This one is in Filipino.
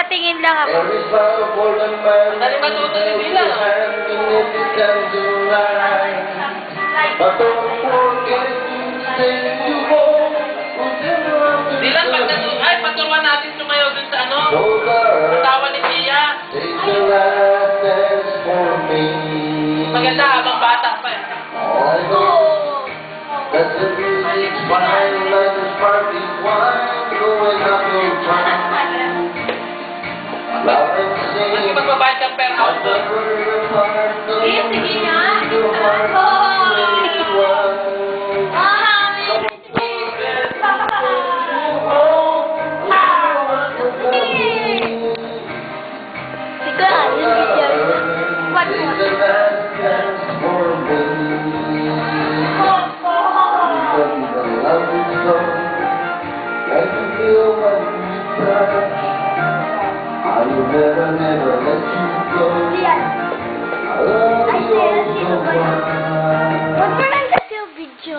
patingin lang ako. Dali matuto si Dylan, ah. Dylan, paturuan natin sumayaw dun sa ano? Asawa ni Tia. Maganda habang bata pa eh. That's the music's fine, like the sparkling wine going up your tongue. Love and sing, Kasi magbabayad kang pera on the ako. river part of Sige nga. your heart really was. Sige, ayun siya. What Take more? the last dance for me. Because the love is gone, like you feel when you touch. I will never, never let you go. Yan. I love Ay, you sino so ba yun? much. Huwag mo lang kasi yung video.